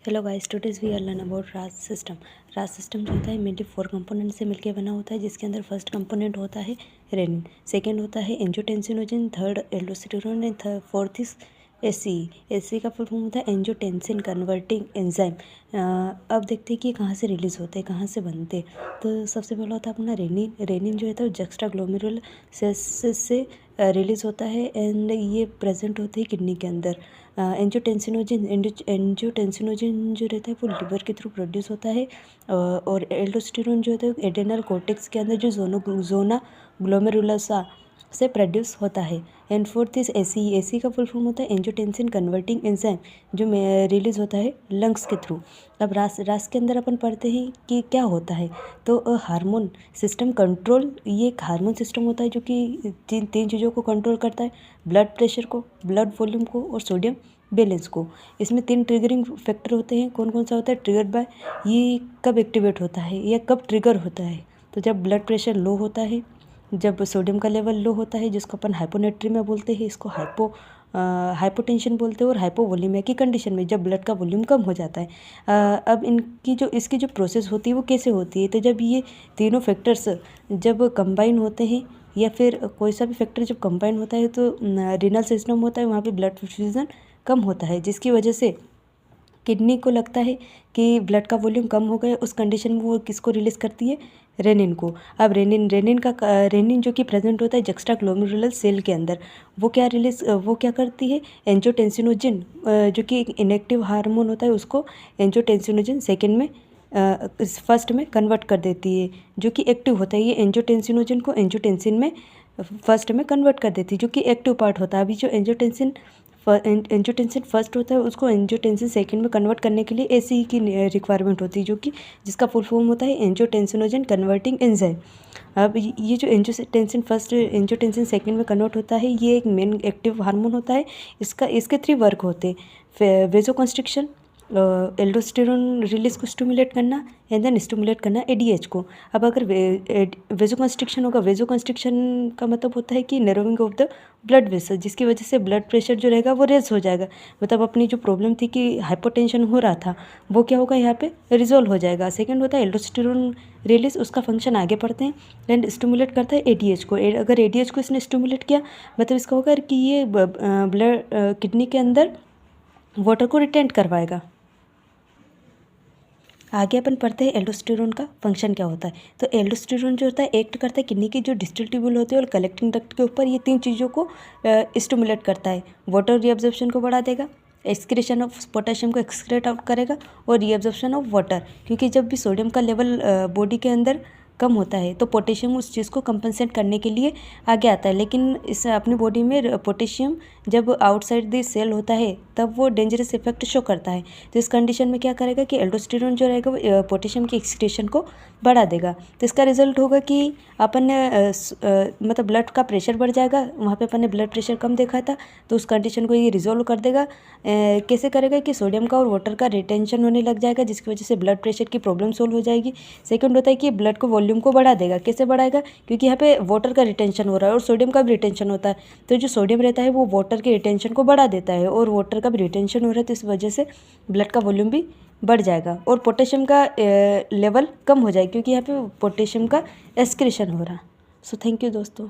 Hello guys, today's we are learn about RAAS system. RAAS system जो होता है mainly 4 component से मिलकर बना होता है, जिसके अंदर फर्स्ट कंपोनेंट होता है रेनिन, सेकंड होता है angiotensinogen, third aldosterone and fourth is ACE. ACE का फुल फॉर्म होता है एंजियोटेंसिन कन्वर्टिंग एंजाइम। अब देखते हैं कि कहाँ से रिलीज होते हैं, कहाँ से बनते हैं। तो सबसे पहला होता है अपना रेनिन। रेनिन जो है तो जक्स्ट्रा ग्लोमेरुलर सेल्स से रिलीज होता है एंड ये प्रेजेंट होते हैं किडनी के अंदर। एंजियोटेंसिनोजन जो रहता है वो लिवर के थ्रू प्रोड्यूस होता है और एल्डोस्टेरोन जो होता है एड्रेनल कोर्टेक्स के अंदर जो जोना ग्लोमेरुलसा से प्रोड्यूस होता है। And fourth is AC. AC का फुल फॉर्म होता है एंजियोटेंसिन कन्वर्टिंग एंजाइम, जो रिलीज होता है लंग्स के थ्रू। अब रास के अंदर अपन पढ़ते हैं कि क्या होता है, तो हार्मोन सिस्टम कंट्रोल, ये एक हार्मोन सिस्टम होता है जो कि तीन चीज़ों को कंट्रोल करता है, ब्लड प्रेशर को, ब्लड वॉल्यूम को और सोडियम बैलेंस को। इसमें 3 ट्रिगरिंग फैक्टर होते हैं। कौन कौन सा होता है? ट्रिगर बाय, ये कब एक्टिवेट होता है या कब ट्रिगर होता है? तो जब ब्लड प्रेशर लो होता है, जब सोडियम का लेवल लो होता है, जिसको अपन हाइपोनेट्रीमिया बोलते हैं, इसको हाइपोटेंशन बोलते हैं, और हाइपोवोलीमिया की कंडीशन में जब ब्लड का वॉल्यूम कम हो जाता है। अब इसकी जो प्रोसेस होती है वो कैसे होती है? तो जब ये तीनों फैक्टर्स जब कंबाइन होते हैं या फिर कोई सा भी फैक्टर जब कंबाइन होता है तो रीनल सिस्टम होता है, वहाँ पे ब्लड परफ्यूजन कम होता है, जिसकी वजह से किडनी को लगता है कि ब्लड का वॉल्यूम कम हो गया। उस कंडीशन में वो किसको रिलीज करती है? रेनिन को। अब रेनिन जो कि प्रेजेंट होता है जक्स्ट्रा ग्लोमेरुलर सेल के अंदर, वो क्या करती है? एंजियोटेंसिनोजन, जो कि एक इनएक्टिव हार्मोन होता है, उसको एंजियोटेंसिनोजन सेकेंड में फर्स्ट में कन्वर्ट कर देती है, जो कि एक्टिव होता है। ये एंजियोटेंसिनोजन को एंजियोटेंसिन में फर्स्ट में कन्वर्ट कर देती है, जो कि एक्टिव पार्ट होता है। अभी जो एंजियोटेंसिन फर्स्ट होता है उसको एंजियोटेंसिन सेकंड में कन्वर्ट करने के लिए एसी की रिक्वायरमेंट होती है, जो कि जिसका फुल फॉर्म होता है एंजियोटेंसिनोजन कन्वर्टिंग एंजाइम। अब ये जो एंजियोटेंसिन फर्स्ट एंजियोटेंसिन सेकंड में कन्वर्ट होता है, ये एक मेन एक्टिव हार्मोन होता है। इसके 3 वर्क होते हैं: वेजोकंस्ट्रिक्शन, एल्डोस्टेरोन रिलीज को स्टिमुलेट करना एंड देन स्टिमुलेट करना एडीएच को। अब अगर वेजोकंस्ट्रिक्शन होगा, वेजोकंस्ट्रिक्शन का मतलब होता है कि narrowing of the blood vessel, जिसकी वजह से ब्लड प्रेशर जो रहेगा वो रेज हो जाएगा। मतलब अपनी जो प्रॉब्लम थी कि हाइपोटेंशन हो रहा था, वो क्या होगा? यहाँ पे रिजोल्व हो जाएगा। सेकंड होता है एल्डोस्टेरोन रिलीज, उसका फंक्शन आगे पढ़ते हैं एंड स्टिमुलेट करता है एडीएच को। अगर एडीएच को इसने स्टिमुलेट किया, मतलब इसका होगा कि ये ब्लड किडनी के अंदर वाटर को रिटेंट करवाएगा। आगे अपन पढ़ते हैं एल्डोस्टेरोन का फंक्शन क्या होता है। तो एल्डोस्टेरोन जो होता है एक्ट करता है किडनी की जो डिस्टल ट्यूब्यूल होते हैं और कलेक्टिंग डक्ट के ऊपर। ये 3 चीज़ों को स्टिमुलेट करता है। वाटर रीअब्जॉर्प्शन को बढ़ा देगा, एक्सक्रीशन ऑफ पोटेशियम को एक्सक्रेट आउट करेगा, और रीअब्जॉर्प्शन ऑफ वाटर, क्योंकि जब भी सोडियम का लेवल बॉडी के अंदर कम होता है तो पोटेशियम उस चीज़ को कंपनसेट करने के लिए आगे आता है। लेकिन इस अपनी बॉडी में पोटेशियम जब आउटसाइड द सेल होता है तब वो डेंजरस इफेक्ट शो करता है। तो इस कंडीशन में क्या करेगा कि एल्डोस्टेरोन जो रहेगा वो पोटेशियम की एक्सक्रीशन को बढ़ा देगा। तो इसका रिजल्ट होगा कि अपन ने मतलब ब्लड का प्रेशर बढ़ जाएगा। वहाँ पे अपन ने ब्लड प्रेशर कम देखा था, तो उस कंडीशन को ये रिजोल्व कर देगा। कैसे करेगा कि सोडियम का और वाटर का रिटेंशन होने लग जाएगा, जिसकी वजह से ब्लड प्रेशर की प्रॉब्लम सोल्व हो जाएगी। सेकंड होता है कि ब्लड को वॉल्यूम को बढ़ा देगा। कैसे बढ़ाएगा? क्योंकि यहाँ पे वाटर का रिटेंशन हो रहा है और सोडियम का भी रिटेंशन होता है। तो जो सोडियम रहता है वो वाटर के रिटेंशन को बढ़ा देता है, और वाटर का भी रिटेंशन हो रहा है, तो इस वजह से ब्लड का वॉल्यूम भी बढ़ जाएगा और पोटेशियम का लेवल कम हो जाएगा, क्योंकि यहाँ पे पोटेशियम का एक्सक्रीशन हो रहा है। सो थैंक यू दोस्तों।